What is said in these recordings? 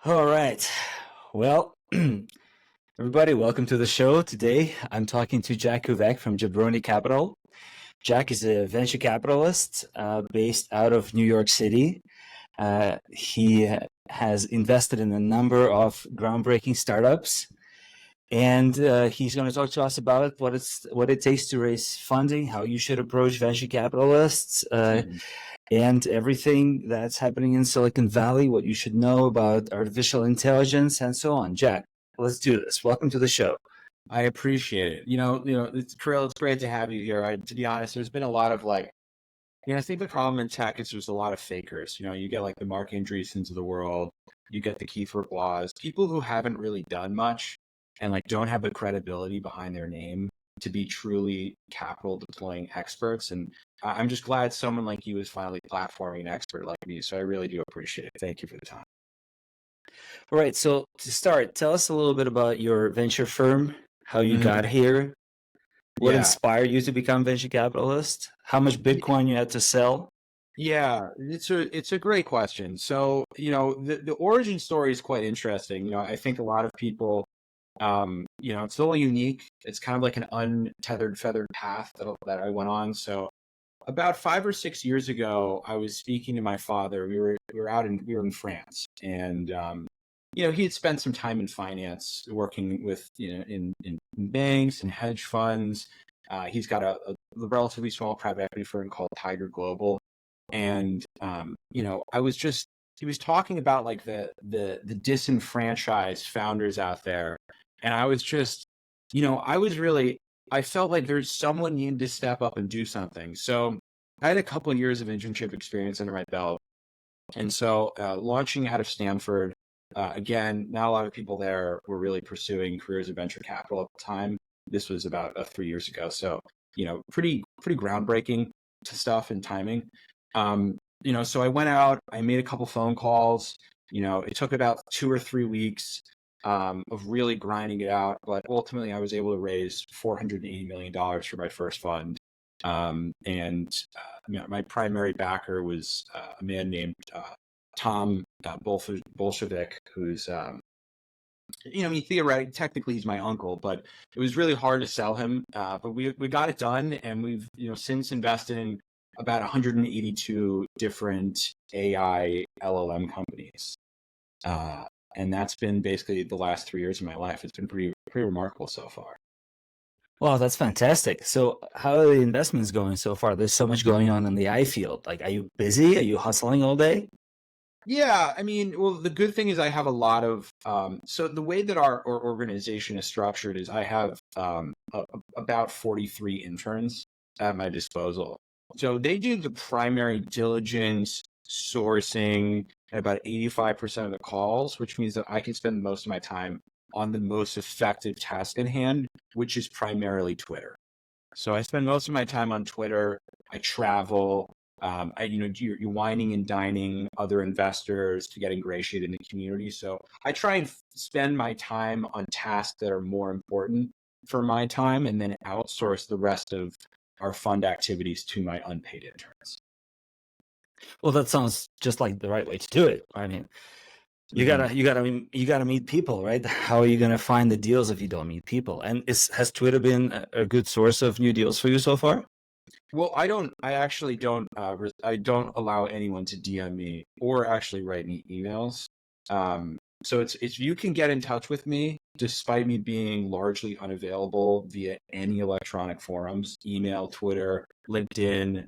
All right. Well, everybody, welcome to the show. Today, I'm talking to Jack Kuveke from Jabroni Capital. Jack is a venture capitalist based out of New York City. He has invested in a number of groundbreaking startups, and he's going to talk to us about what it takes to raise funding, how you should approach venture capitalists, and everything that's happening in Silicon Valley, what you should know about artificial intelligence, and so on. Jack, let's do this. Welcome to the show. I appreciate it. It's Krill. It's great to have you here. To be honest, there's been a lot of I think the problem in tech is there's a lot of fakers. You get like the Mark Andreessens of the world, you get the Kiefer Blahs, people who haven't really done much and don't have the credibility behind their name to be truly capital deploying experts. And I'm just glad someone like you is finally platforming an expert like me. So I really do appreciate it. Thank you for the time. All right. So to start, tell us a little bit about your venture firm, how you got here, what inspired you to become venture capitalist, how much Bitcoin you had to sell. Yeah, it's a great question. So, the origin story is quite interesting. I think a lot of people, it's a little unique. It's kind of like an untethered, feathered path that I went on. So about 5 or 6 years ago, I was speaking to my father. We were in France, and he had spent some time in finance, working with in banks and hedge funds. He's got a relatively small private equity firm called Tiger Global, and he was talking about the disenfranchised founders out there, and I was just, I felt like there's someone needed to step up and do something. So I had a couple of years of internship experience under my belt. And so launching out of Stanford, again, not a lot of people there were really pursuing careers in venture capital at the time. This was about 3 years ago. So, pretty groundbreaking stuff and timing. So I went out, I made a couple phone calls. It took about 2 or 3 weeks of really grinding it out. But ultimately, I was able to raise $480 million for my first fund. My primary backer was a man named Tom Bolshevik, who's, theoretically, technically he's my uncle, but it was really hard to sell him. But we got it done, and we've since invested in about 182 different AI LLM companies. And that's been basically the last 3 years of my life. It's been pretty remarkable so far. Wow, that's fantastic. So how are the investments going so far? There's so much going on in the I field. Like, are you busy? Are you hustling all day? Yeah, well, the good thing is I have a lot of, so the way that our organization is structured is I have about 43 interns at my disposal. So they do the primary diligence, sourcing, and about 85% of the calls, which means that I can spend most of my time on the most effective task at hand, which is primarily Twitter. So I spend most of my time on Twitter. I travel. You're wining and dining other investors to get ingratiated in the community. So I try and spend my time on tasks that are more important for my time, and then outsource the rest of our fund activities to my unpaid interns. Well, that sounds just like the right way to do it. I mean, you gotta meet people, right? How are you gonna find the deals if you don't meet people? And has Twitter been a good source of new deals for you so far? Well, I actually don't allow anyone to DM me or actually write me emails. So it's you can get in touch with me despite me being largely unavailable via any electronic forums, email, Twitter, LinkedIn.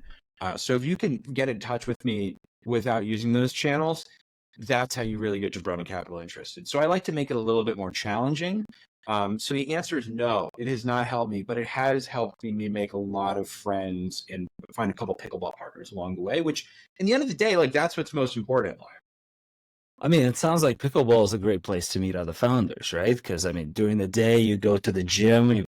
So if you can get in touch with me without using those channels, that's how you really get Jabroni Capital interested. So I like to make it a little bit more challenging. So the answer is no, it has not helped me, but it has helped me make a lot of friends and find a couple pickleball partners along the way, which in the end of the day, that's what's most important in life. I mean, it sounds like pickleball is a great place to meet other founders, right? Because, I mean, during the day, you go to the gym.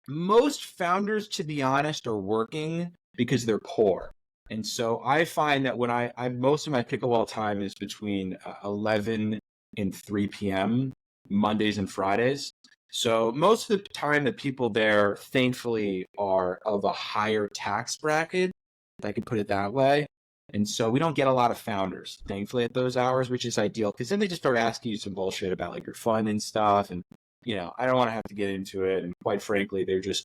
Most founders, to be honest, are working because they're poor. And so I find that when I most of my pickleball time is between 11 and 3 p.m., Mondays and Fridays. So most of the time, the people there, thankfully, are of a higher tax bracket, if I can put it that way. And so we don't get a lot of founders, thankfully, at those hours, which is ideal because then they just start asking you some bullshit about like your fund and stuff. And, I don't want to have to get into it. And quite frankly, they're just,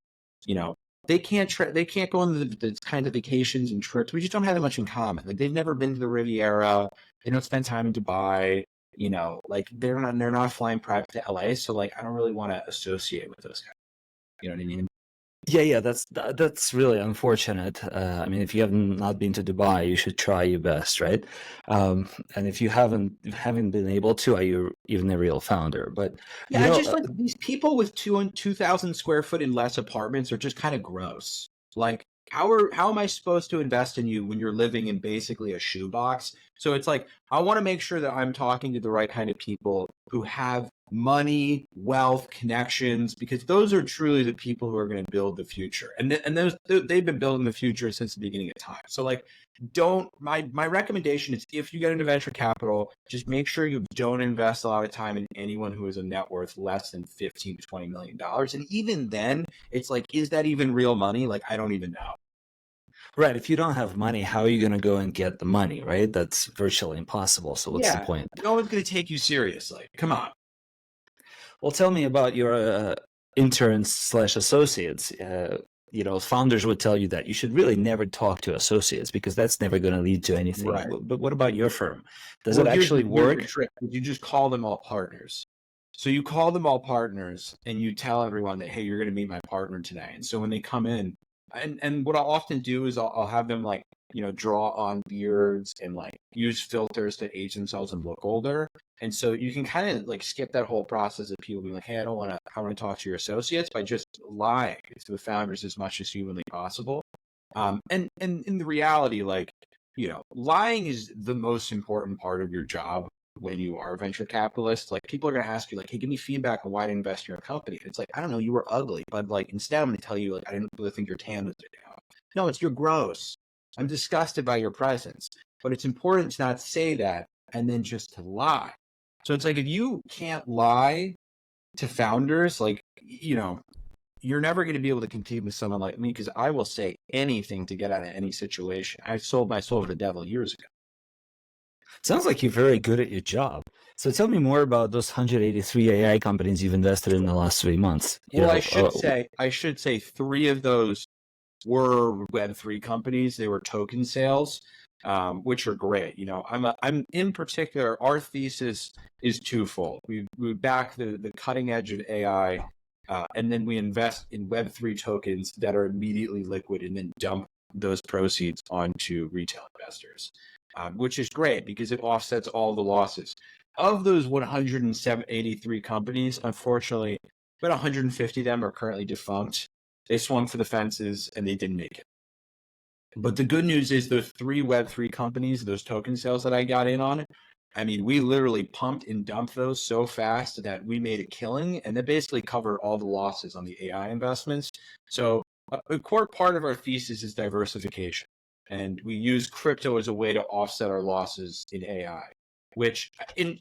they can't they can't go on the kind of vacations and trips. We just don't have that much in common. Like they've never been to the Riviera. They don't spend time in Dubai. Like they're not flying private to LA. So like, I don't really want to associate with those guys. You know what I mean? Yeah, that's really unfortunate. I mean, if you haven't not been to Dubai, you should try your best, right? And if you haven't been able to, are you even a real founder? But Yeah, I just like these people with 2,000 square foot and less apartments are just kind of gross. Like, how am I supposed to invest in you when you're living in basically a shoebox? So it's like I want to make sure that I'm talking to the right kind of people who have money, wealth, connections, because those are truly the people who are going to build the future. And they've been building the future since the beginning of time. So like, my recommendation is if you get into venture capital, just make sure you don't invest a lot of time in anyone who has a net worth less than 15 to $20 million. And even then, it's like, is that even real money? Like, I don't even know. right, if you don't have money, how are you going to go and get the money, right? That's virtually impossible. So what's the point? No one's going to take you seriously. Come on. Well, tell me about your interns slash associates. Founders would tell you that you should really never talk to associates because that's never going to lead to anything. Right. But what about your firm? Does it actually work? The trick. You just call them all partners. So you call them all partners and you tell everyone that, hey, you're going to meet my partner today. And so when they come in, and what I'll often do is I'll have them like, draw on beards and like use filters to age themselves and look older. And so you can kind of like skip that whole process of people being like, hey, I want to talk to your associates by just lying to the founders as much as humanly possible. And in the reality, like, lying is the most important part of your job when you are a venture capitalist. Like people are going to ask you like, hey, give me feedback on why to invest in your company. And it's like, I don't know, you were ugly, but like instead I'm going to tell you like, I didn't really think your tan was down. No, it's you're gross. I'm disgusted by your presence. But it's important to not say that and then just to lie. So it's like if you can't lie to founders, like, you're never going to be able to compete with someone like me because I will say anything to get out of any situation. I sold my soul to the devil years ago. Sounds like you're very good at your job. So tell me more about those 183 AI companies you've invested in the last 3 months. Well, I should say 3 of those were Web3 companies. They were token sales, which are great. I'm in particular, our thesis is twofold. We back the cutting edge of AI, and then we invest in Web3 tokens that are immediately liquid and then dump those proceeds onto retail investors, which is great because it offsets all the losses. Of those 183 companies, unfortunately, about 150 of them are currently defunct. They swung for the fences and they didn't make it. But the good news is those 3 Web3 companies, those token sales that I got in on, I mean, we literally pumped and dumped those so fast that we made a killing, and that basically covered all the losses on the AI investments. So a core part of our thesis is diversification. And we use crypto as a way to offset our losses in AI, which in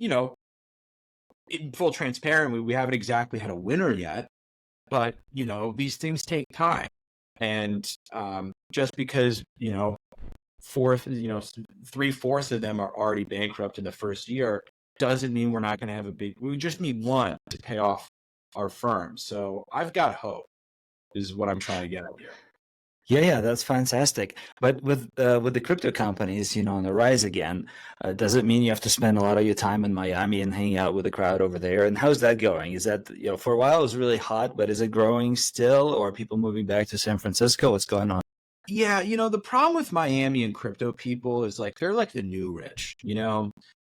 full transparent, we haven't exactly had a winner yet, but these things take time. And just because 3/4 of them are already bankrupt in the first year doesn't mean we're not going to have we just need one to pay off our firm. So I've got hope is what I'm trying to get at here. Yeah, that's fantastic. But with the crypto companies, on the rise again, does it mean you have to spend a lot of your time in Miami and hanging out with the crowd over there? And how's that going? Is that, for a while it was really hot, but is it growing still, or are people moving back to San Francisco? What's going on? Yeah, the problem with Miami and crypto people is like they're like the new rich,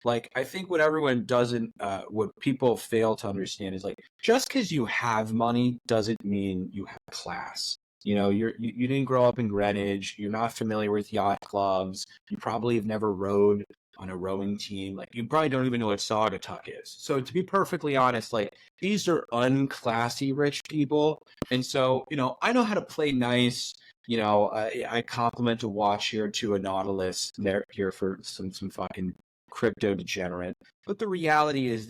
Like I think what everyone doesn't what people fail to understand is like just because you have money doesn't mean you have class. You didn't grow up in Greenwich, you're not familiar with yacht clubs, you probably have never rowed on a rowing team, like you probably don't even know what Saugatuck is. So to be perfectly honest, like these are unclassy rich people. And so, I know how to play nice. I compliment a watch here to a Nautilus. They're here for some fucking crypto degenerate. But the reality is,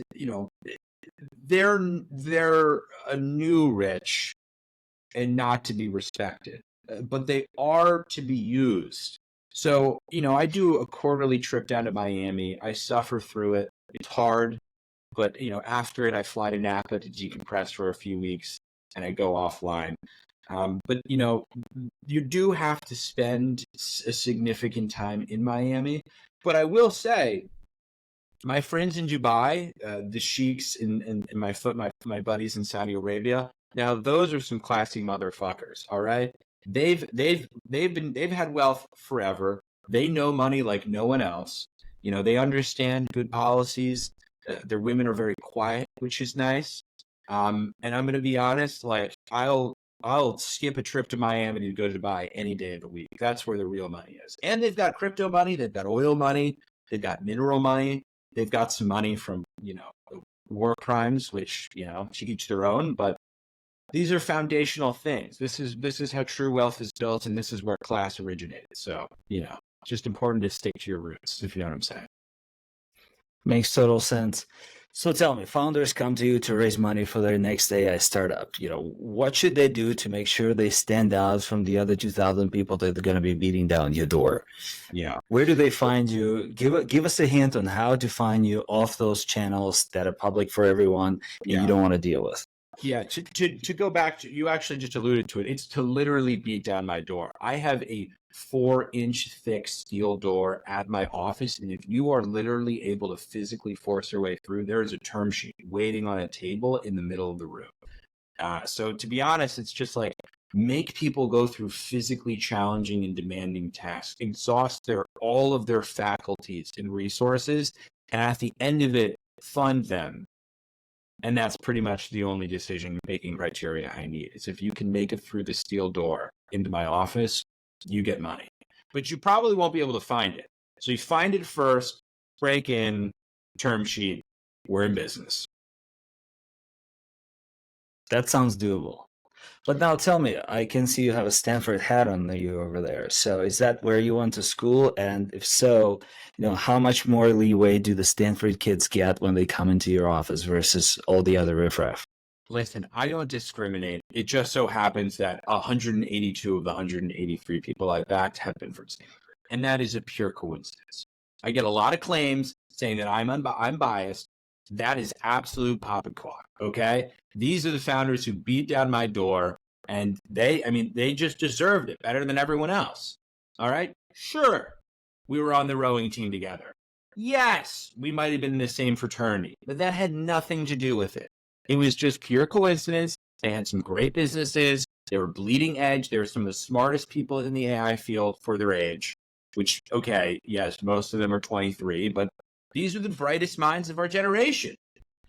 they're a new rich and not to be respected, but they are to be used So, I do a quarterly trip down to Miami. I suffer through it. It's hard, but, after it, I fly to Napa to decompress for a few weeks and I go offline. But, you do have to spend a significant time in Miami. But I will say, my friends in Dubai, the sheiks and my buddies in Saudi Arabia, now those are some classy motherfuckers. All right, they've had wealth forever. They know money like no one else. They understand good policies. Their women are very quiet, which is nice. And I'm gonna be honest, like I'll skip a trip to Miami to go to Dubai any day of the week. That's where the real money is. And they've got crypto money, they've got oil money, they've got mineral money. They've got some money from, war crimes, which, to each their own, but these are foundational things. This is how true wealth is built, and this is where class originated. So, it's just important to stick to your roots, if you know what I'm saying. Makes total sense. So tell me, founders come to you to raise money for their next AI startup. What should they do to make sure they stand out from the other 2,000 people that are going to be beating down your door? Yeah. Where do they find you? Give us a hint on how to find you off those channels that are public for everyone and you don't want to deal with. Yeah, to go back to, you actually just alluded to it. It's to literally beat down my door. I have a 4-inch thick steel door at my office, and if you are literally able to physically force your way through, there is a term sheet waiting on a table in the middle of the room. So to be honest, it's just like make people go through physically challenging and demanding tasks, exhaust all of their faculties and resources, and at the end of it, fund them. And that's pretty much the only decision-making criteria I need. Is if you can make it through the steel door into my office, you get money. But you probably won't be able to find it. So you find it first, break in, term sheet, we're in business. That sounds doable. But now tell me, I can see you have a Stanford hat on you over there. So is that where you went to school? And if so, how much more leeway do the Stanford kids get when they come into your office versus all the other riffraff? Listen, I don't discriminate. It just so happens that 182 of the 183 people I backed have been from Stanford. And that is a pure coincidence. I get a lot of claims saying that I'm biased. That is absolute poppycock, okay? These are the founders who beat down my door, and they just deserved it better than everyone else, all right? Sure, we were on the rowing team together. Yes, we might have been in the same fraternity, but that had nothing to do with it. It was just pure coincidence. They had some great businesses. They were bleeding edge. They were some of the smartest people in the AI field for their age, which, okay, yes, most of them are 23, but these are the brightest minds of our generation.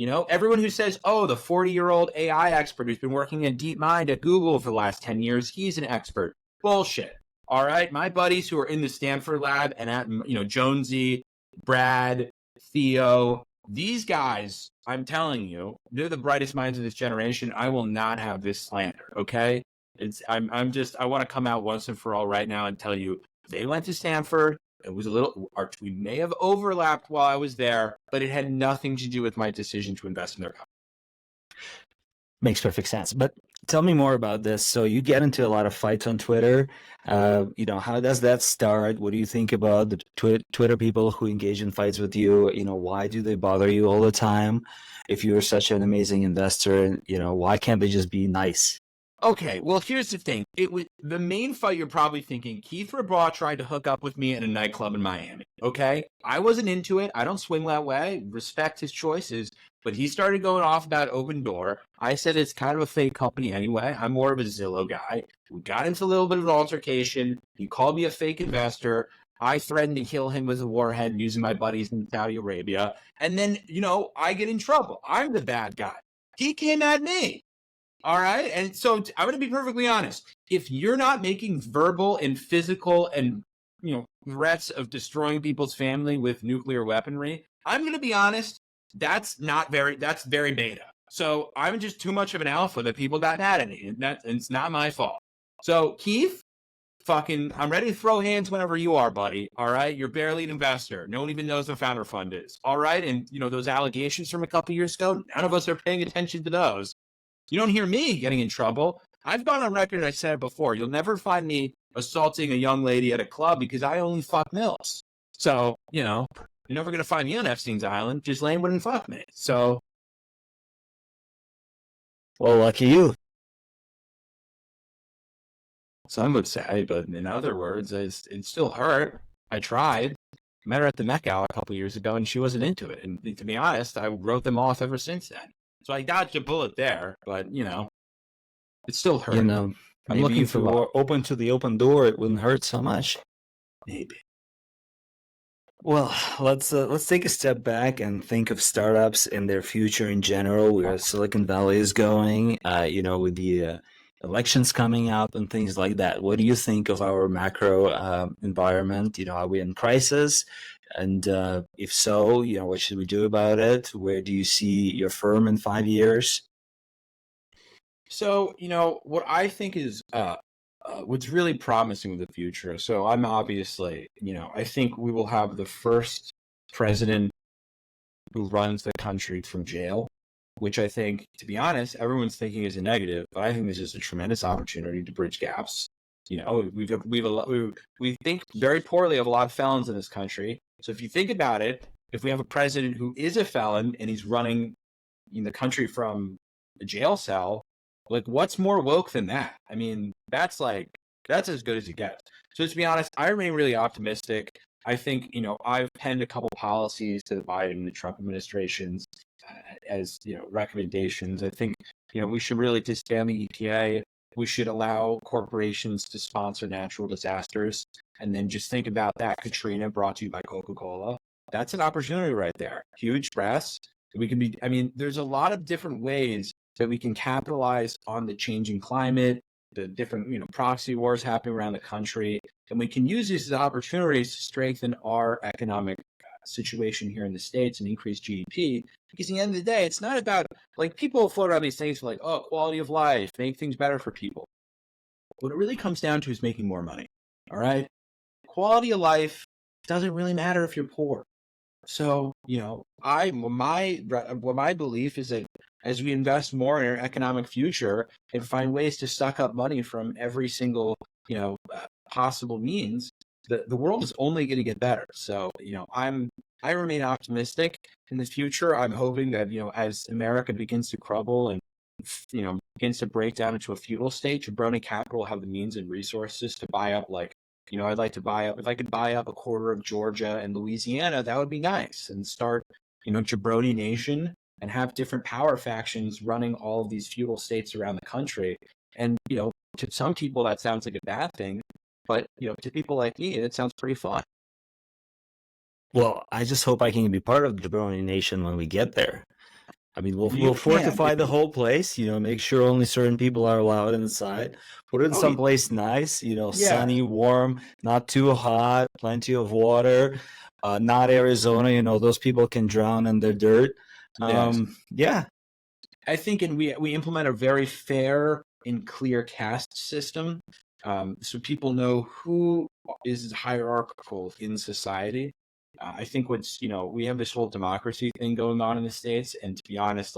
Everyone who says, oh, the 40-year-old AI expert who's been working in DeepMind at Google for the last 10 years, he's an expert. Bullshit. All right. My buddies who are in the Stanford lab and at, Jonesy, Brad, Theo, these guys, I'm telling you, they're the brightest minds of this generation. I will not have this slander. Okay. I want to come out once and for all right now and tell you they went to Stanford. It was we may have overlapped while I was there, but it had nothing to do with my decision to invest in their company. Makes perfect sense. But tell me more about this. So you get into a lot of fights on Twitter. How does that start? What do you think about the Twitter people who engage in fights with you? Why do they bother you all the time? If you're such an amazing investor, why can't they just be nice? Okay, well, here's the thing. It was the main fight. You're probably thinking Keith Rabaugh tried to hook up with me at a nightclub in Miami. Okay, I wasn't into it. I don't swing that way. Respect his choices, but he started going off about Open Door. I said it's kind of a fake company anyway. I'm more of a Zillow guy. We got into a little bit of an altercation. He called me a fake investor. I threatened to kill him with a warhead using my buddies in Saudi Arabia. And then, I get in trouble. I'm the bad guy. He came at me. All right. And so I'm going to be perfectly honest. If you're not making verbal and physical and, threats of destroying people's family with nuclear weaponry, I'm going to be honest. That's very beta. So I'm just too much of an alpha that people got mad at me. And it's not my fault. So Keith, I'm ready to throw hands whenever you are, buddy. All right. You're barely an investor. No one even knows what Founder Fund is. All right. And, those allegations from a couple years ago, none of us are paying attention to those. You don't hear me getting in trouble. I've gone on record, I said it before, you'll never find me assaulting a young lady at a club because I only fuck milfs. So, you're never going to find me on Epstein's Island. Just Lane wouldn't fuck me. So, Well, lucky you. some would say, but in other words, it still hurt. I tried. Met her at the Met Gala a couple years ago, and she wasn't into it. And to be honest, I wrote them off ever since then. So I dodged a bullet there, but it still hurt. I'm looking for love. Open to the open door, it wouldn't hurt so much. Maybe. Well, let's take a step back and think of startups and their future in general, where Silicon Valley is going. With the elections coming up and things like that. What do you think of our macro environment? Are we in crisis? And if so, what should we do about it? Where do you see your firm in 5 years? So, what I think is what's really promising with the future. So I'm obviously, I think we will have the first president who runs the country from jail, which I think, to be honest, everyone's thinking is a negative, but I think this is a tremendous opportunity to bridge gaps. We think very poorly of a lot of felons in this country. So if you think about it, if we have a president who is a felon and he's running the country from a jail cell, like, what's more woke than that? I mean, that's as good as it gets. So to be honest, I remain really optimistic. I think, I've penned a couple policies to the Biden and the Trump administrations as, recommendations. I think, we should really disband the EPA. We should allow corporations to sponsor natural disasters. And then just think about that. Katrina, brought to you by Coca-Cola. That's an opportunity right there. Huge press. There's a lot of different ways that we can capitalize on the changing climate, the different, proxy wars happening around the country. And we can use these as opportunities to strengthen our economic situation here in the States and increase GDP. Because at the end of the day, it's not about, people float around these things like, oh, quality of life, make things better for people. What it really comes down to is making more money. All right? Quality of life doesn't really matter if you're poor. So, my belief is that as we invest more in our economic future and find ways to suck up money from every single, possible means, the world is only going to get better. So, I remain optimistic in the future. I'm hoping that, as America begins to crumble and, begins to break down into a feudal state, Jabroni Capital will have the means and resources to buy up, I'd like to buy up, if I could buy up a quarter of Georgia and Louisiana, that would be nice, and start, Jabroni Nation and have different power factions running all of these feudal states around the country. And, to some people that sounds like a bad thing, but, to people like me, it sounds pretty fun. Well, I just hope I can be part of the Jabroni Nation when we get there. We'll fortify the whole place, make sure only certain people are allowed inside. Put it in someplace nice, sunny, warm, not too hot, plenty of water, not Arizona, those people can drown in the dirt. Yeah. I think we implement a very fair and clear caste system, so people know who is hierarchical in society. I think we have this whole democracy thing going on in the States, and to be honest,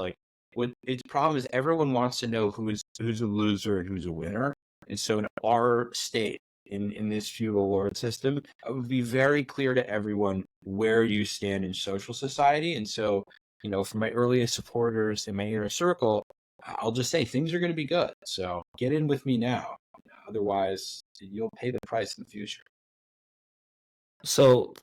what its problem is, everyone wants to know who's a loser and who's a winner. And so in our state, in this feudal lord system, it would be very clear to everyone where you stand in social society. And so, for my earliest supporters in my inner circle, I'll just say things are going to be good. So get in with me now. Otherwise, you'll pay the price in the future. So,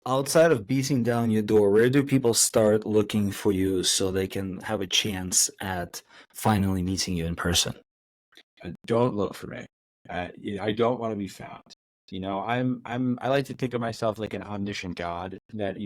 outside of beating down your door, where do people start looking for you so they can have a chance at finally meeting you in person? Don't look for me. I don't want to be found. I like to think of myself like an omniscient God, that,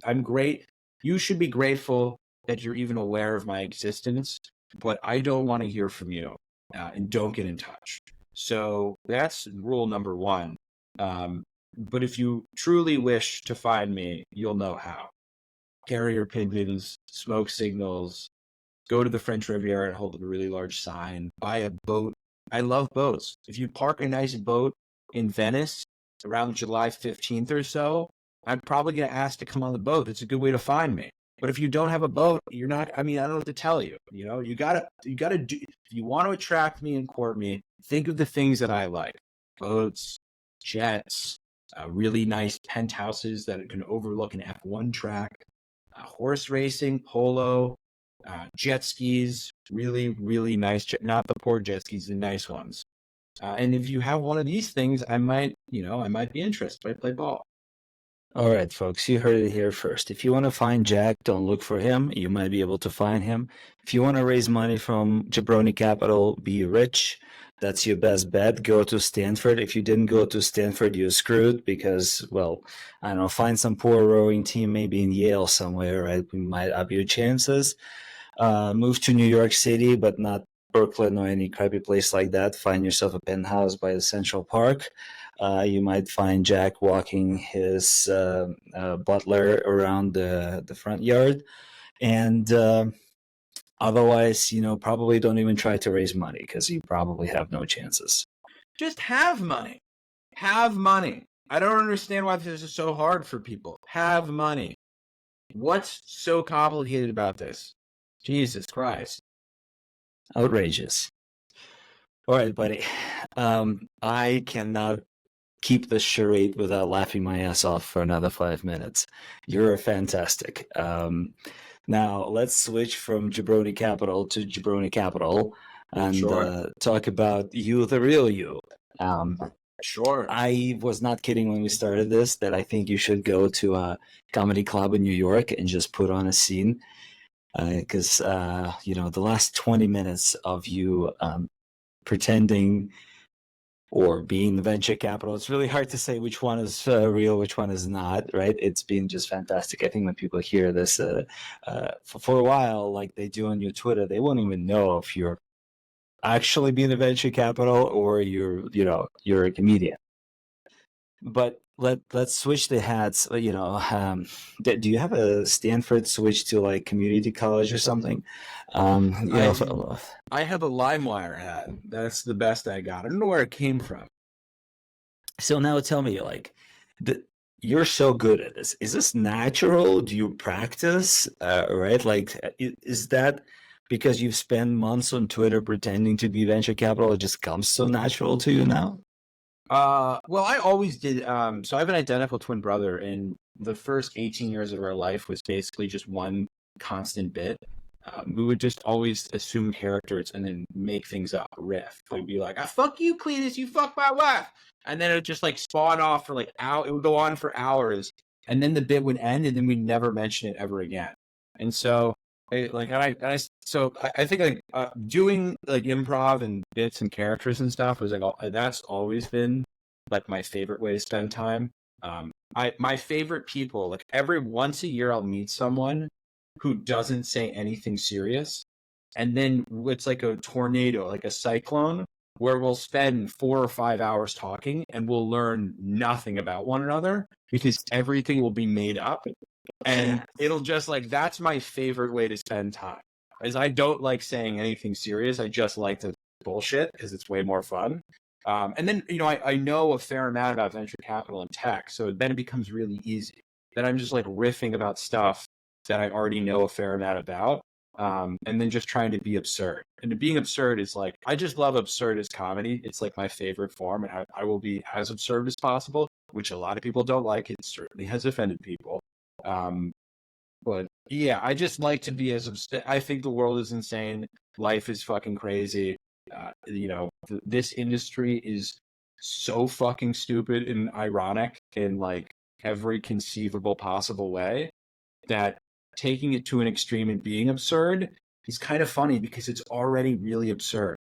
I'm great. You should be grateful that you're even aware of my existence, but I don't want to hear from you, and don't get in touch. So that's rule number one. But if you truly wish to find me, you'll know how. Carrier pigeons, smoke signals, go to the French Riviera and hold up a really large sign, buy a boat. I love boats. If you park a nice boat in Venice around July 15th or so, I'm probably going to ask to come on the boat. It's a good way to find me. But if you don't have a boat, you're not, I don't know what to tell you. You gotta do, if you want to attract me and court me, think of the things that I like. boats, jets, really nice penthouses that can overlook an F1 track, horse racing, polo, jet skis, really, really nice, not the poor jet skis, the nice ones. And if you have one of these things, I might be interested. I play ball. All right, folks, you heard it here first. If you want to find Jack, don't look for him. You might be able to find him. If you want to raise money from Jabroni Capital, be rich. That's your best bet. Go to Stanford. If you didn't go to Stanford, you're screwed because, well, I don't know, find some poor rowing team maybe in Yale somewhere, right? We might up your chances. Move to New York City, but not Brooklyn or any crappy place like that. Find yourself a penthouse by the Central Park. You might find Jack walking his butler around the front yard. And otherwise, probably don't even try to raise money because you probably have no chances. Just have money. Have money. I don't understand why this is so hard for people. Have money. What's so complicated about this? Jesus Christ. Outrageous. All right, buddy. I cannot keep this charade without laughing my ass off for another 5 minutes. You're fantastic. Now, let's switch from Jabroni Capital to Jabroni Capital and talk about you, the real you. Sure. I was not kidding when we started this that I think you should go to a comedy club in New York and just put on a scene. Because, the last 20 minutes of you pretending or being the venture capital, it's really hard to say which one is real, which one is not, right? It's been just fantastic. I think when people hear this for a while, like they do on your Twitter, they won't even know if you're actually being a venture capital or you're a comedian. But let's switch the hats. Do you have a Stanford switch to like community college or something? I have a LimeWire hat. That's the best I got. I don't know where it came from. So now tell me, you're so good at this. Is this natural? Do you practice? Right? Like, is that because you've spent months on Twitter pretending to be venture capital? It just comes so natural to you now? Well, I always did. So I have an identical twin brother, and the first 18 years of our life was basically just one constant bit. We would just always assume characters and then make things up, riff. We'd be like, fuck you, Cletus, you fuck my wife. And then it would just like spawn off for like it would go on for hours. And then the bit would end and then we'd never mention it ever again. And so I think like doing like improv and bits and characters and stuff was like, that's always been like my favorite way to spend time. My favorite people, like every once a year I'll meet someone who doesn't say anything serious. And then it's like a tornado, like a cyclone, where we'll spend 4 or 5 hours talking and we'll learn nothing about one another because everything will be made up. And it'll just like, that's my favorite way to spend time. Is I don't like saying anything serious. I just like to bullshit because it's way more fun. And then, I know a fair amount about venture capital and tech. So then it becomes really easy. Then I'm just like riffing about stuff that I already know a fair amount about, and then just trying to be absurd. And being absurd is like, I just love absurdist comedy. It's like my favorite form, and I will be as absurd as possible, which a lot of people don't like. It certainly has offended people. But yeah, I just like to be as absurd. I think the world is insane. Life is fucking crazy. This industry is so fucking stupid and ironic in like every conceivable possible way that taking it to an extreme and being absurd is kind of funny because it's already really absurd.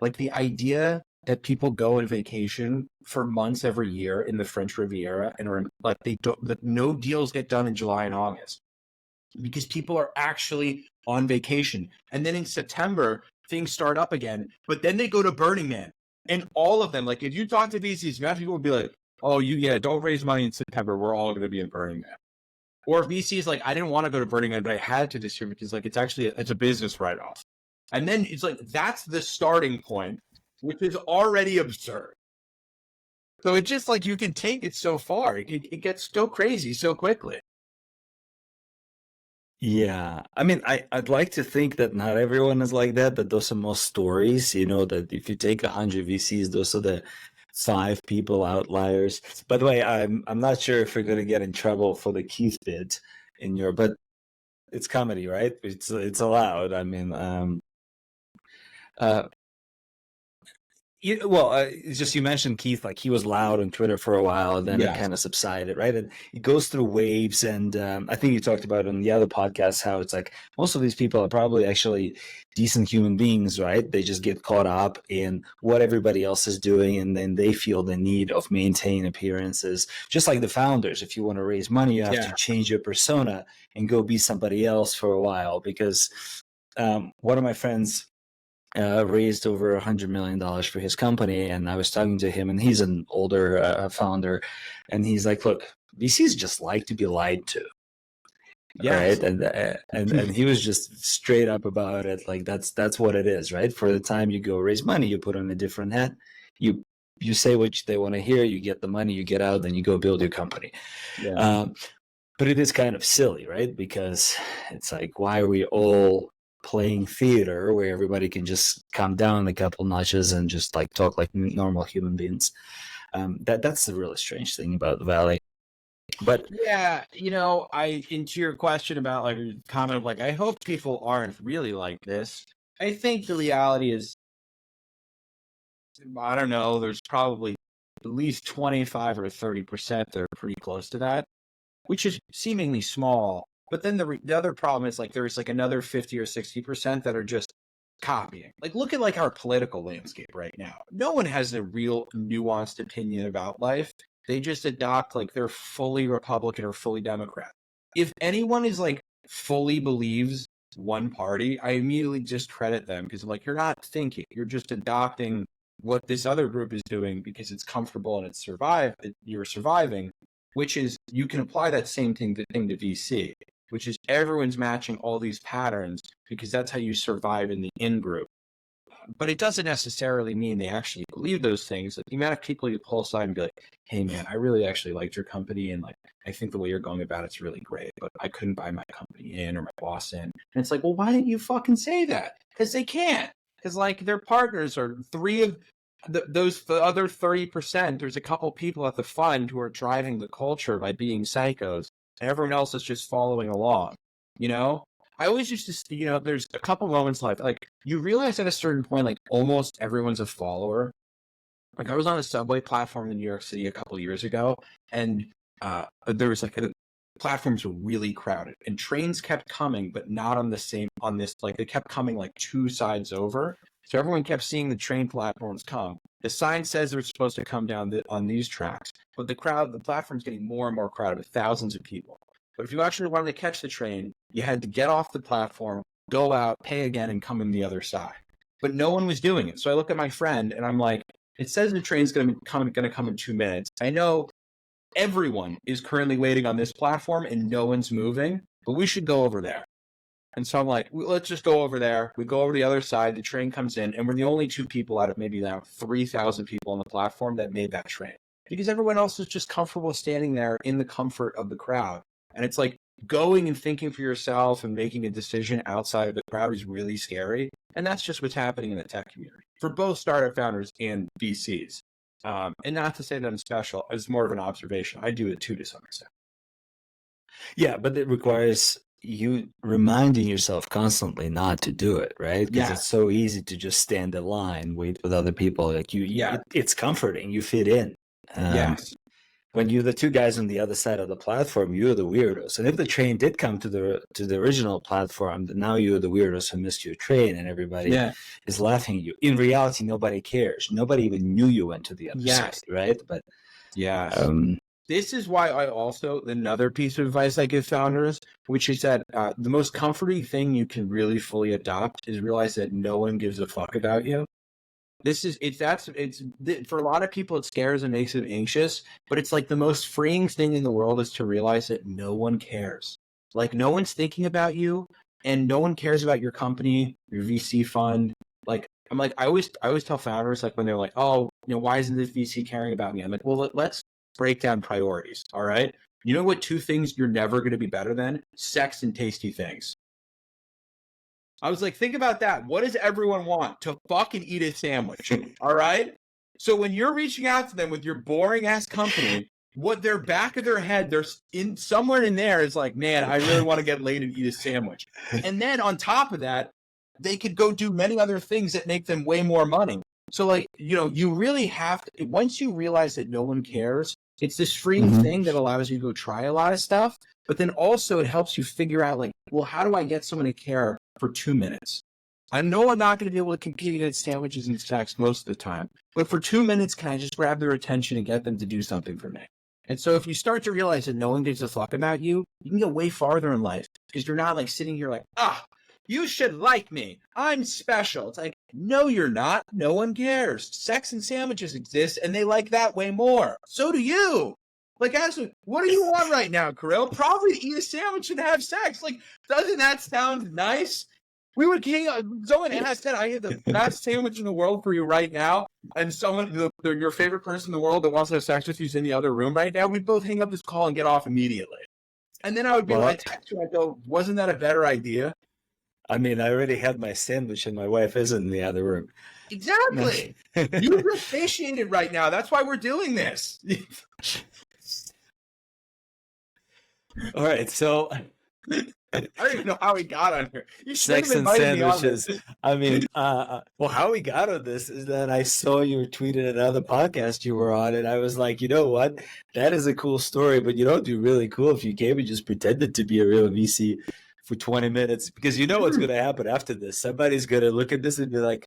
Like the idea that people go on vacation for months every year in the French Riviera and are like that no deals get done in July and August because people are actually on vacation. And then in September, things start up again, but then they go to Burning Man. And all of them, like if you talk to VCs, people will be like, oh, don't raise money in September. We're all going to be in Burning Man. Or VC is like, I didn't want to go to Burning Man, but I had to this year because like it's a business write-off. And then it's like, that's the starting point, which is already absurd. So it's just like, you can take it so far. It gets so crazy so quickly. Yeah. I mean, I'd like to think that not everyone is like that those are most stories, that if you take 100 VCs, those are the 5 people outliers. By the way, I'm not sure if we're going to get in trouble for the Keith bit in your, but it's comedy, right? It's allowed. I mean, uh, it's just you mentioned Keith, like he was loud on Twitter for a while, and then it Yes. kind of subsided, right? And it goes through waves. And I think you talked about on the other podcast how it's like most of these people are probably actually decent human beings, right? They just get caught up in what everybody else is doing, and then they feel the need of maintaining appearances. Just like the founders, if you want to raise money, you have to change your persona and go be somebody else for a while. Because one of my friends raised over $100 million for his company. And I was talking to him, and he's an older founder. And he's like, look, VCs just like to be lied to. Yes. Right. And he was just straight up about it. Like, that's what it is, right? For the time you go raise money, you put on a different hat. You say what they want to hear, you get the money, you get out, then you go build your company. Yeah. But it is kind of silly, right? Because it's like, why are we all playing theater where everybody can just calm down a couple notches and just like talk like normal human beings? That's the really strange thing about the Valley. But yeah, into your question about like comment of like, I hope people aren't really like this. I think the reality is, I don't know, there's probably at least 25 or 30% that are pretty close to that, which is seemingly small. But then the other problem is like there's like another 50 or 60% that are just copying. Like look at like our political landscape right now. No one has a real nuanced opinion about life. They just adopt like they're fully Republican or fully Democrat. If anyone is like fully believes one party, I immediately discredit them because like you're not thinking, you're just adopting what this other group is doing because it's comfortable and you're surviving, which is you can apply that same thing to VC, which is everyone's matching all these patterns because that's how you survive in the in-group. But it doesn't necessarily mean they actually believe those things. Like, the amount of people you pull aside and be like, hey man, I really actually liked your company, and like I think the way you're going about it's really great, but I couldn't buy my company in or my boss in. And it's like, well, why didn't you fucking say that? Because they can't. Because like their partners are three of the other 30%. There's a couple people at the fund who are driving the culture by being psychos, and everyone else is just following along. I always used to, there's a couple moments like you realize at a certain point, like almost everyone's a follower. Like I was on a subway platform in New York City a couple of years ago, and there was like platforms were really crowded, and trains kept coming, but not on this, like they kept coming like 2 sides over. So everyone kept seeing the train platforms come. The sign says they're supposed to come down on these tracks, but the platform's getting more and more crowded with thousands of people. But if you actually wanted to catch the train, you had to get off the platform, go out, pay again, and come in the other side. But no one was doing it. So I look at my friend and I'm like, it says the train's going to come in 2 minutes. I know everyone is currently waiting on this platform and no one's moving, but we should go over there. And so I'm like, let's just go over there. We go over the other side. The train comes in, and we're the only 2 people out of maybe now 3,000 people on the platform that made that train, because everyone else is just comfortable standing there in the comfort of the crowd. And it's like going and thinking for yourself and making a decision outside of the crowd is really scary. And that's just what's happening in the tech community for both startup founders and VCs. And not to say that I'm special, it's more of an observation. I do it too, to some extent. yeah, but it requires you reminding yourself constantly not to do it, right? Because it's so easy to just stand in line, wait with other people. Like it's comforting. You fit in. Yes. When you're the 2 guys on the other side of the platform, you're the weirdos. And if the train did come to the original platform, then now you're the weirdos who missed your train, and everybody is laughing at you. In reality, nobody cares. Nobody even knew you went to the other side, right? But this is why another piece of advice I give founders, which is that the most comforting thing you can really fully adopt is realize that no one gives a fuck about you. For a lot of people, it scares and makes them anxious, but it's like the most freeing thing in the world is to realize that no one cares. Like no one's thinking about you, and no one cares about your company, your VC fund. Like I always tell founders, like when they're like, oh, why isn't this VC caring about me? I'm like, well, let's break down priorities. All right. You know what 2 things you're never going to be better than? Sex and tasty things. I was like, think about that. What does everyone want? To fucking eat a sandwich. All right. So when you're reaching out to them with your boring ass company, what their back of their head, there's in somewhere in there is like, man, I really want to get laid and eat a sandwich. And then on top of that, they could go do many other things that make them way more money. So like, you really have to, once you realize that no one cares, it's this freeing thing that allows you to go try a lot of stuff. But then also it helps you figure out like, well, how do I get someone to care for 2 minutes? I know I'm not going to be able to compete at sandwiches and snacks most of the time, but for 2 minutes, can I just grab their attention and get them to do something for me? And so if you start to realize that no one gives a fuck about you, you can get way farther in life because you're not like sitting here like, you should like me. I'm special. It's like, no, you're not. No one cares. Sex and sandwiches exist and they like that way more. So do you. Like, actually, what do you want right now, Kirill? Probably to eat a sandwich and have sex. Like, doesn't that sound nice? We would someone asked that I have the best sandwich in the world for you right now, and someone, your favorite person in the world that wants to have sex with you is in the other room right now. We'd both hang up this call and get off immediately. And then I would be like, text you, I go, wasn't that a better idea? I mean, I already had my sandwich and my wife isn't in the other room. Exactly. You're satiated right now. That's why we're doing this. All right, so I don't even know how we got on here. You sex and sandwiches. I mean, well, how we got on this is that I saw you tweeted another podcast you were on, and I was like, you know what? That is a cool story, but you don't do really cool if you came and just pretended to be a real VC for 20 minutes, because you know what's going to happen after this. Somebody's going to look at this and be like,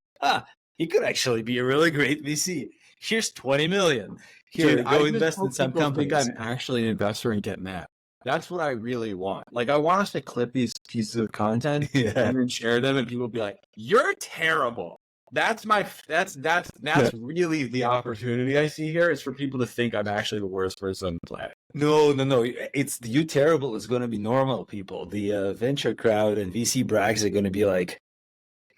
he could actually be a really great VC. Here's 20 million. Here, dude, go invest in some companies. I'm actually an investor and get mad. That's what I really want. Like, I want us to clip these pieces of content and then share them, and people be like, "You're terrible." That's really the opportunity I see here, is for people to think I'm actually the worst person on the planet. No. It's you terrible is going to be normal people. The venture crowd and VC brags are going to be like,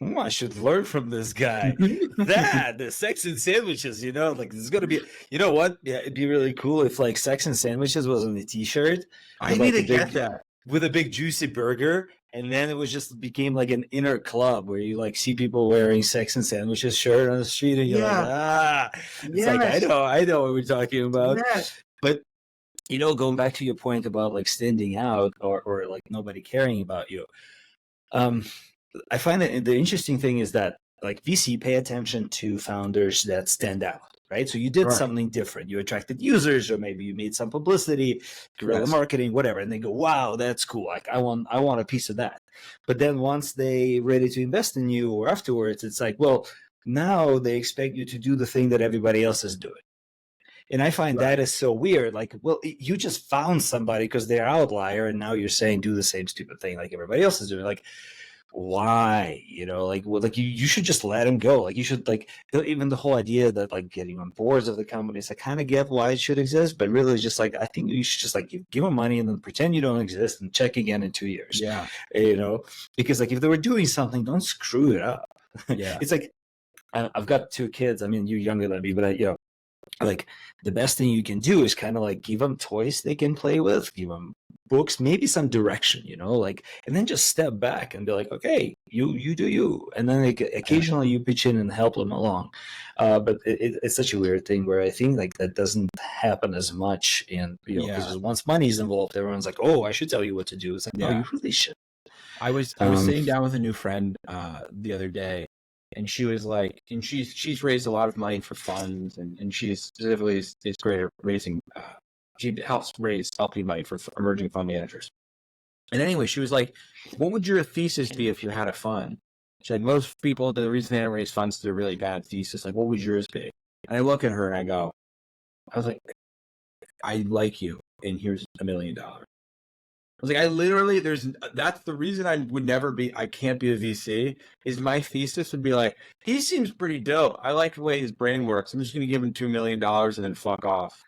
I should learn from this guy. The sex and sandwiches, like there's going to be, you know what? Yeah, it'd be really cool if like sex and sandwiches was on the t-shirt. I need to get that. With a big juicy burger. And then it was just became like an inner club where you like see people wearing sex and sandwiches shirt on the street. And you're like, it's like, I know what we're talking about. Yes. But, going back to your point about like standing out or like nobody caring about you. I find that the interesting thing is that like VC pay attention to founders that stand out, right? So you did something different. You attracted users, or maybe you made some publicity, guerrilla marketing, whatever. And they go, wow, that's cool. Like I want a piece of that. But then once they ready to invest in you or afterwards, it's like, well, now they expect you to do the thing that everybody else is doing. And I find that is so weird. Like, well, you just found somebody because they're an outlier, and now you're saying do the same stupid thing like everybody else is doing. Like, why? You should just let him go. Like, you should, like, even the whole idea that like getting on boards of the companies, I kind of get why it should exist, but really just like, I think you should just like give them money and then pretend you don't exist and check again in 2 years. Yeah. Because like if they were doing something, don't screw it up. Yeah. It's like, I've got 2 kids. I mean, you're younger than me, but like the best thing you can do is kind of like give them toys they can play with, give them books, maybe some direction, and then just step back and be like, okay, you do you. And then occasionally you pitch in and help them along. But it's such a weird thing where I think like that doesn't happen as much. And, because once money's involved, everyone's like, oh, I should tell you what to do. It's like, no, you really should. I was sitting down with a new friend the other day, and she was like, and she's raised a lot of money for funds, and she specifically is great at raising. She helps raise LP money for emerging fund managers. And anyway, she was like, "What would your thesis be if you had a fund?" She said, "Most people, the reason they don't raise funds is they're really bad thesis. Like, what would yours be?" And I look at her and I was like, "I like you, and here's $1 million." I was like, I literally, that's the reason I can't be a VC, is my thesis would be like, he seems pretty dope. I like the way his brain works. I'm just going to give him $2 million and then fuck off.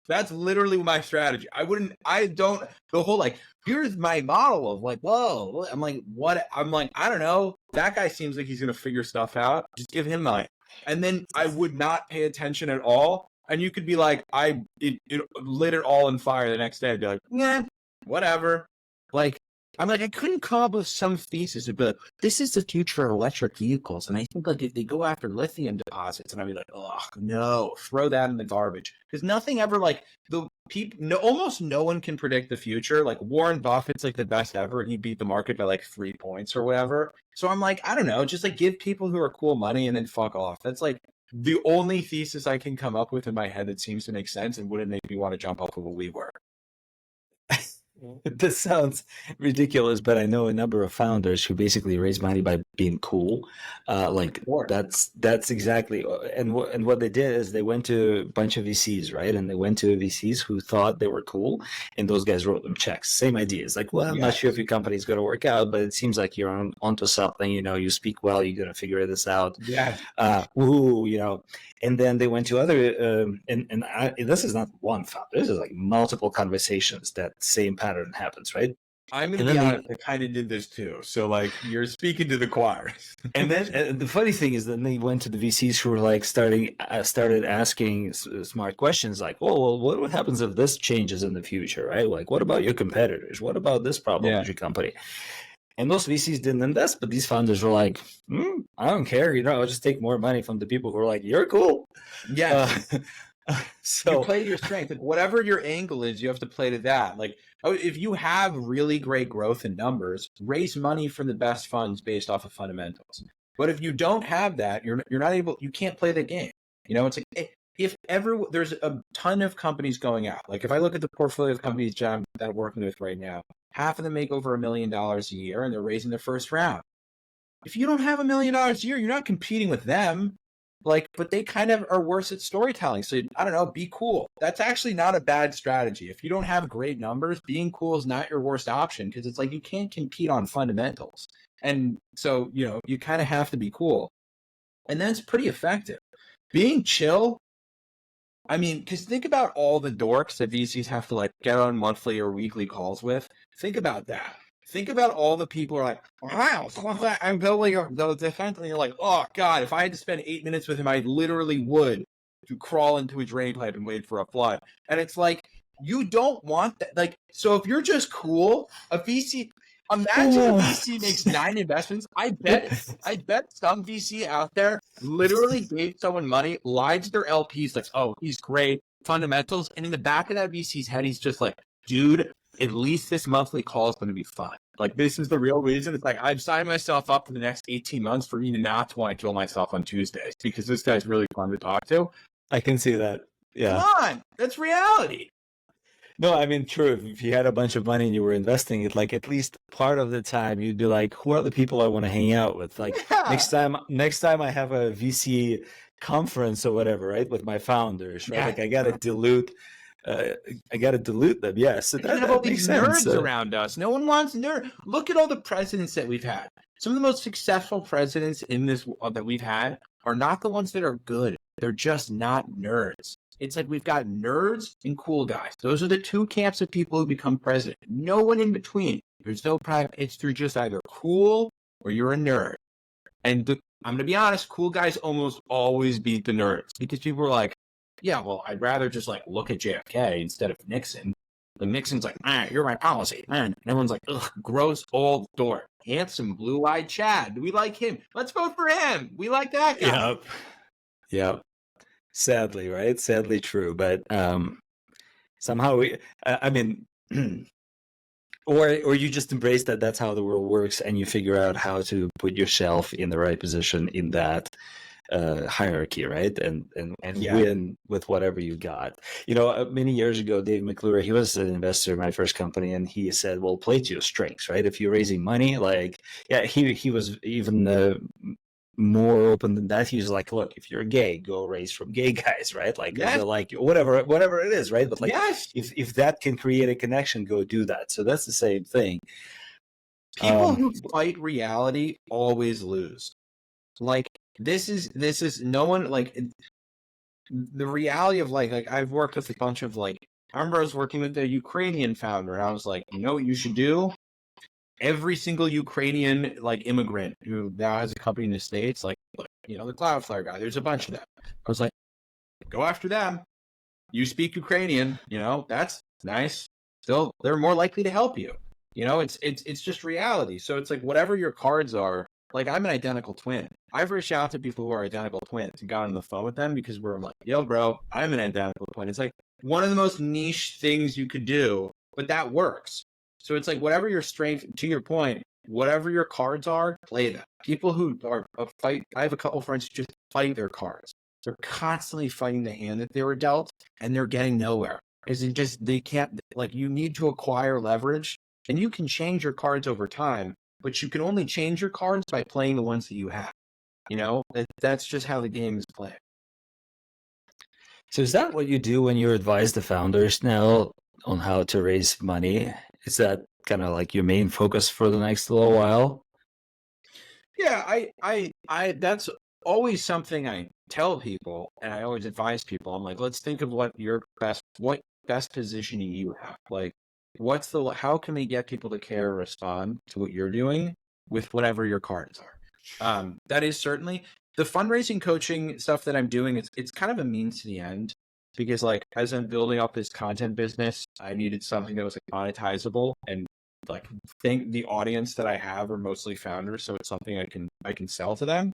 That's literally my strategy. The whole like, here's my model of like, whoa. I'm like, what? I'm like, I don't know. That guy seems like he's going to figure stuff out. Just give him money. And then I would not pay attention at all. And you could be like, it lit it all on fire the next day. I'd be like, yeah, whatever. Like, I'm like, I couldn't come up with some thesis to be like, this is the future of electric vehicles. And I think like if they go after lithium deposits, and I'd be like, oh no, throw that in the garbage. Because nothing ever like the people, no, almost no one can predict the future. Like Warren Buffett's like the best ever, and he beat the market by like 3 points or whatever. So I'm like, I don't know, just like give people who are cool money and then fuck off. That's like the only thesis I can come up with in my head that seems to make sense and wouldn't make me want to jump off of a WeWork. This sounds ridiculous, but I know a number of founders who basically raise money by being cool. Like Sure. that's exactly, and what they did is they went to a bunch of VCs, right? And they went to VCs who thought they were cool, and those guys wrote them checks. Same idea. It's like, well, I'm not sure if your company's going to work out, but it seems like you're onto something. You know, you speak well. You're going to figure this out. Yeah. Woohoo! You know. And then they went to other, this is not one founder. This is like multiple conversations. That same pattern happens, right? I'm going to be honest, I kind of did this too. So like you're speaking to the choir. And then the funny thing is then they went to the VCs who were like started asking smart questions like, oh, well, what happens if this changes in the future, right? Like, what about your competitors? What about this problem with your company? And those VCs didn't invest, but these founders were like, I don't care. You know, I'll just take more money from the people who are like, you're cool. Yeah. So you play to your strength. Like, whatever your angle is, you have to play to that. Like, if you have really great growth in numbers, raise money from the best funds based off of fundamentals. But if you don't have that, you're not able, you can't play the game. You know, it's like there's a ton of companies going out. Like if I look at the portfolio of companies that I'm working with right now, half of them make over $1 million a year and they're raising their first round. If you don't have $1 million a year, you're not competing with them. Like, but they kind of are worse at storytelling. So I don't know, be cool. That's actually not a bad strategy. If you don't have great numbers, being cool is not your worst option because it's like you can't compete on fundamentals. And so, you know, you kind of have to be cool. And then it's pretty effective. Being chill, I mean, because think about all the dorks that VCs have to like get on monthly or weekly calls with. Think about that. Think about all the people who are like, wow, I'm building the defense. And you're like, oh, God, if I had to spend 8 minutes with him, I literally would to crawl into a drain pipe and wait for a flood. And it's like, you don't want that. Like, so if you're just cool, a VC, imagine a VC makes 9 investments. I bet some VC out there literally gave someone money, lied to their LPs, like, oh, he's great, fundamentals. And in the back of that VC's head, he's just like, dude, at least this monthly call is going to be fun. Like, this is the real reason. It's like, I've signed myself up for the next 18 months for me to not want to kill myself on Tuesdays because this guy's really fun to talk to. I can see that. Yeah. Come on. That's reality. No, I mean, true. If you had a bunch of money and you were investing it, like at least part of the time you'd be like, who are the people I want to hang out with? Like next time I have a VC conference or whatever, right? With my founders, right? Like I got to dilute them. Yes. So that all these nerds around us. No one wants nerds. Look at all the presidents that we've had. Some of the most successful presidents in this that we've had are not the ones that are good. They're just not nerds. It's like we've got nerds and cool guys. Those are the two camps of people who become president. No one in between. There's no private. It's through just either cool or you're a nerd. And I'm going to be honest, cool guys almost always beat the nerds because people are like, yeah, well, I'd rather just like look at JFK instead of Nixon. The Nixon's like, you're my policy, man. And everyone's like, ugh, gross old dork. Handsome, blue-eyed Chad. We like him. Let's vote for him. We like that guy. Yep. Sadly, right? Sadly true. But somehow I mean, or you just embrace that that's how the world works and you figure out how to put yourself in the right position in that hierarchy, right? And win with whatever you got. You know, many years ago, Dave McClure, he was an investor in my first company, and he said, well, play to your strengths, right? If you're raising money, like, yeah, he was even more open than that. He was like, look, if you're gay, go raise from gay guys, right? Like, like whatever it is, right? But like, if that can create a connection, go do that. So that's the same thing. People who fight reality always lose. Like, this is no one, like, the reality of like I've worked with a bunch of like, I remember I was working with a Ukrainian founder and I was like, you know what you should do? Every single Ukrainian like immigrant who now has a company in the States, like, you know, the Cloudflare guy, there's a bunch of them. I was like, go after them. You speak Ukrainian, you know, that's nice. Still, they're more likely to help you. You know, it's just reality. So it's like whatever your cards are, like I'm an identical twin. I've reached out to people who are identical twins and got on the phone with them because we're like, yo, bro, I'm an identical twin. It's like one of the most niche things you could do, but that works. So it's like whatever your strength, to your point, whatever your cards are, play them. People who are fight, I have a couple friends who just fight their cards. They're constantly fighting the hand that they were dealt, and they're getting nowhere because they can't, like, you need to acquire leverage, and you can change your cards over time, but you can only change your cards by playing the ones that you have. You know, that's just how the game is played. So is that what you do when you advise the founders now on how to raise money? Is that kind of like your main focus for the next little while? Yeah, that's always something I tell people, and I always advise people. I'm like, let's think of what best positioning you have. Like, how can we get people to care or respond to what you're doing with whatever your cards are? That is certainly the fundraising coaching stuff that I'm doing. It's kind of a means to the end because, like, as I'm building up this content business, I needed something that was like monetizable, and like think the audience that I have are mostly founders, so it's something I can sell to them.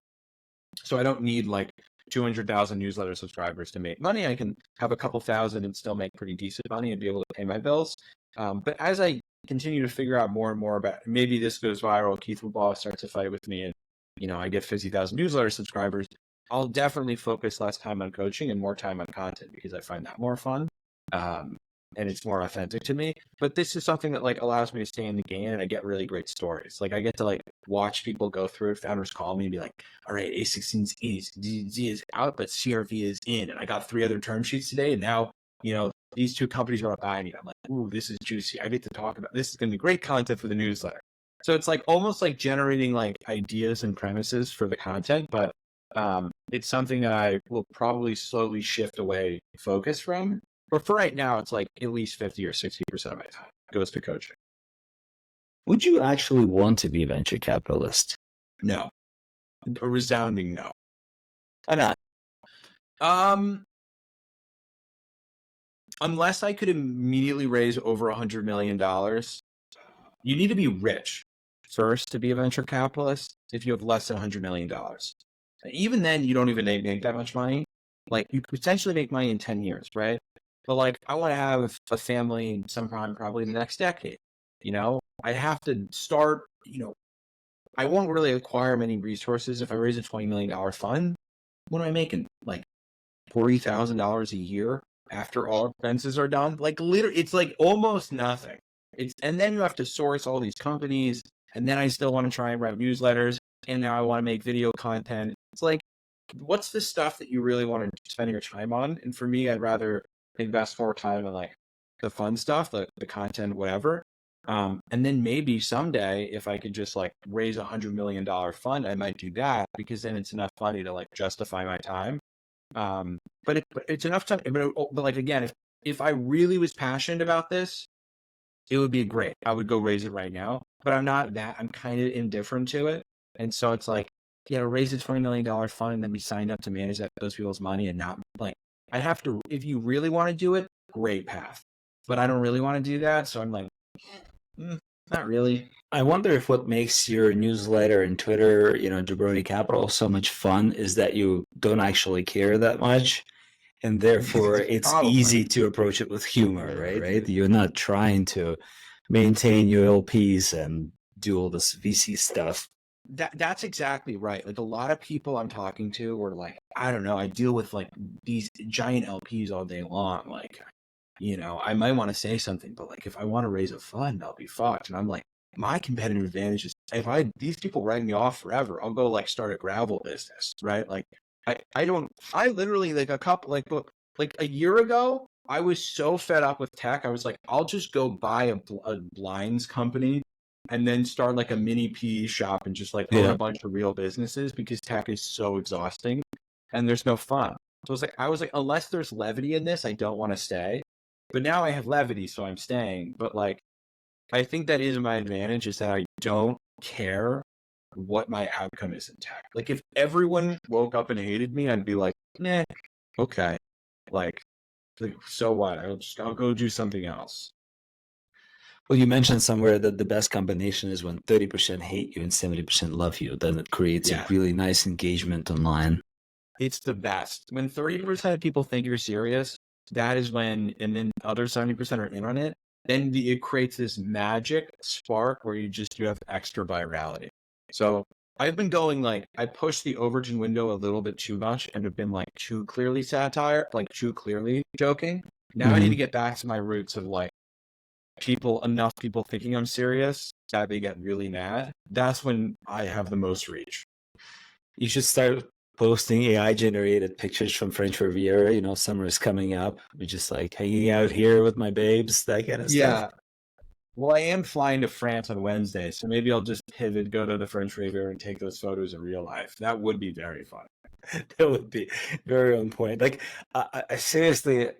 So I don't need like 200,000 newsletter subscribers to make money. I can have a couple thousand and still make pretty decent money and be able to pay my bills. But as I continue to figure out more and more about, maybe this goes viral, Keith Woodball starts a fight with me, and I get 50,000 newsletter subscribers, I'll definitely focus less time on coaching and more time on content because I find that more fun. And it's more authentic to me. But this is something that like allows me to stay in the game, and I get really great stories. Like I get to like watch people go through it. Founders call me and be like, all right, A16 is out, but CRV is in. And I got 3 other term sheets today. And now, these 2 companies are buying me. I'm like, ooh, this is juicy. I get to talk about this. Is going to be great content for the newsletter. So it's like almost like generating like ideas and premises for the content, but it's something that I will probably slowly shift away focus from. But for right now, it's like at least 50 or 60% of my time goes to coaching. Would you actually want to be a venture capitalist? No. A resounding no. Why not? Unless I could immediately raise over $100 million, you need to be rich first to be a venture capitalist if you have less than $100 million. Even then, you don't even make that much money. Like you could potentially make money in 10 years, right? But like, I want to have a family sometime probably in the next decade. I have to start, I won't really acquire many resources. If I raise a $20 million fund, what am I making? Like $40,000 a year after all expenses are done? Like literally, it's like almost nothing. And then you have to source all these companies. And then I still want to try and write newsletters. And now I want to make video content. It's like, what's the stuff that you really want to spend your time on? And for me, I'd rather invest more time in like the fun stuff, the content, whatever. And then maybe someday, if I could just like raise $100 million fund, I might do that because then it's enough money to like justify my time. But it's enough time. But like again, if I really was passionate about this, it would be great. I would go raise it right now. But I'm not that. I'm kind of indifferent to it, and so it's like, raise a $20 million fund and then be signed up to manage those people's money, and not like I'd have to. If you really want to do it, great path. But I don't really want to do that, so I'm like, not really. I wonder if what makes your newsletter and Twitter, Jabroni Capital, so much fun is that you don't actually care that much. And therefore, it's easy to approach it with humor, right? You're not trying to maintain your LPs and do all this VC stuff. That's exactly right. Like a lot of people I'm talking to are like, I don't know, I deal with like these giant LPs all day long. Like, I might want to say something, but like if I want to raise a fund, I'll be fucked. And I'm like, my competitive advantage is these people write me off forever, I'll go like start a gravel business, right? Like I literally like a year ago, I was so fed up with tech. I was like, I'll just go buy a blinds company and then start like a mini PE shop and just like own a bunch of real businesses because tech is so exhausting and there's no fun. So I was like, unless there's levity in this, I don't want to stay. But now I have levity, so I'm staying. But like, I think that is my advantage is that I don't care what my outcome is in tech. Like if everyone woke up and hated me, I'd be like, nah, okay. Like so what? I'll go do something else. Well, you mentioned somewhere that the best combination is when 30% hate you and 70% love you. Then it creates a Yeah. really nice engagement online. It's the best. When 30% of people think you're serious, that is when, and then other 70% are in on it, then it creates this magic spark where you have extra virality. So I've been going like, I pushed the Overton window a little bit too much and have been like too clearly satire, like too clearly joking. Now I need to get back to my roots of like enough people thinking I'm serious that they get really mad. That's when I have the most reach. You should start posting AI generated pictures from French Riviera. You know, summer is coming up. We're just like hanging out here with my babes, that kind of stuff. Yeah. Well, I am flying to France on Wednesday, so maybe I'll just pivot, go to the French Riviera and take those photos in real life. That would be very fun. That would be very on point. Like, I seriously,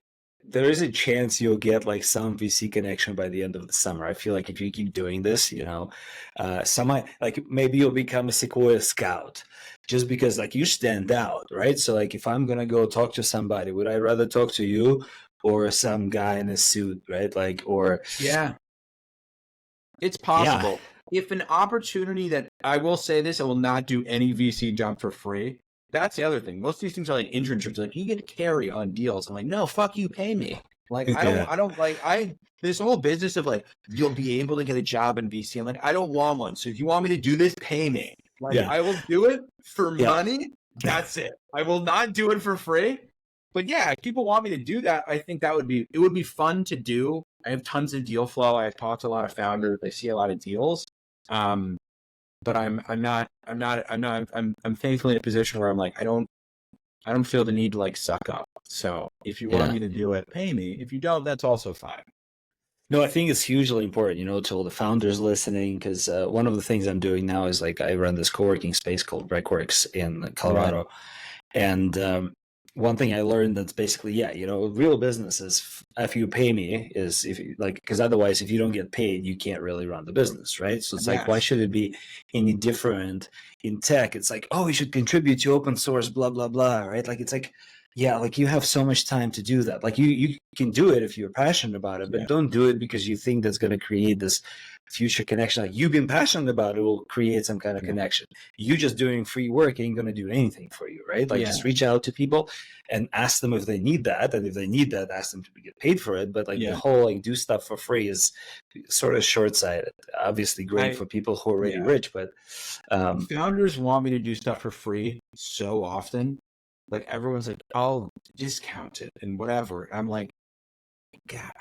there is a chance you'll get like some VC connection by the end of the summer. I feel like if you keep doing this, you know, like maybe you'll become a Sequoia scout just because like you stand out, right? So like if I'm gonna go talk to somebody, would I rather talk to you or some guy in a suit, right? Like, or Yeah, it's yeah, possible. If an opportunity that I will say this, I will not do any VC jump for free. That's the other thing. Most of these things are like internships. Like you get to carry on deals. I'm like, no, fuck you, pay me. Like yeah, I don't like this whole business of like you'll be able to get a job in VC. I'm like, I don't want one. So if you want me to do this, pay me. Like yeah, I will do it for yeah. money. That's it. I will not do it for free. But yeah, if people want me to do that, I think it would be fun to do. I have tons of deal flow. I've talked to a lot of founders. I see a lot of deals. Um, but I'm thankfully in a position where I'm like, I don't feel the need to like suck up. So if you want Yeah. me to do it, pay me. If you don't, that's also fine. No, I think it's hugely important, you know, to all the founders listening, because one of the things I'm doing now is like I run this co-working space called Breakworks in Right. Colorado. And one thing I learned that's basically, yeah, you know, real business is if you pay me is if you like, because otherwise, if you don't get paid, you can't really run the business, right? So it's like, why Yes. should it be any different in tech? It's like, oh, you should contribute to open source, blah, blah, blah, right? Like, it's like, yeah, like you have so much time to do that. Like you can do it if you're passionate about it, but Yeah. don't do it because you think that's going to create this future connection. Like you've been passionate about it will create some kind of Yeah. connection. You just doing free work ain't going to do anything for you, right? Like Yeah. just reach out to people and ask them if they need that, and if they need that, ask them to get paid for it. But like the Yeah. whole like do stuff for free is sort of short-sighted. Obviously great for people who are already Yeah. rich, but Founders want me to do stuff for free so often. Like everyone's like, I'll discount it and whatever. I'm like, God,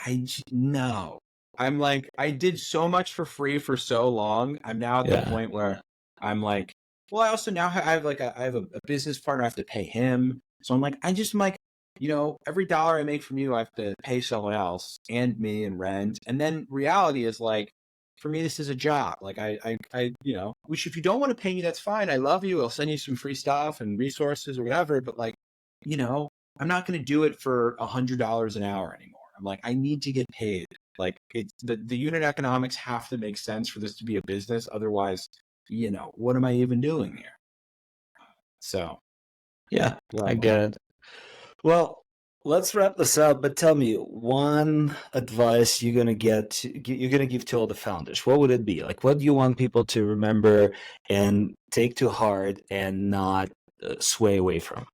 no. I'm like, I did so much for free for so long. I'm now at the yeah, point where I'm like, well, I also now I have like I have a business partner. I have to pay him. So I'm like, I'm like, you know, every dollar I make from you, I have to pay someone else and me and rent. And then reality is like, for me, this is a job. Like you know, which if you don't want to pay me, that's fine. I love you. I'll send you some free stuff and resources or whatever. But like, you know, I'm not going to do it for $100 an hour anymore. I'm like, I need to get paid. Like it's the unit economics have to make sense for this to be a business. Otherwise, you know, what am I even doing here? So yeah, I well, get it. Well, let's wrap this up. But tell me one advice you're gonna give to all the founders. What would it be? Like, what do you want people to remember and take to heart and not sway away from?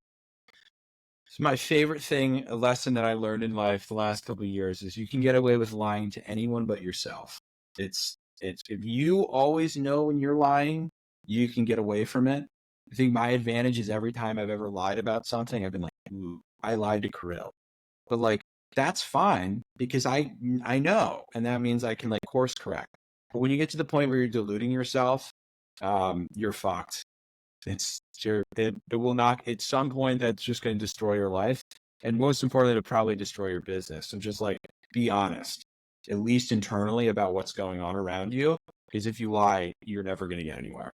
it's my favorite thing, a lesson that I learned in life the last couple of years is you can get away with lying to anyone but yourself. It's if you always know when you're lying, you can get away from it. I think my advantage is every time I've ever lied about something, I've been like, ooh, I lied to Kirill. But like that's fine because I know, and that means I can like course correct. But when you get to the point where you're deluding yourself, you're fucked. It will not at some point that's just going to destroy your life, and most importantly, it'll probably destroy your business. So just like be honest, at least internally about what's going on around you, because if you lie, you're never going to get anywhere.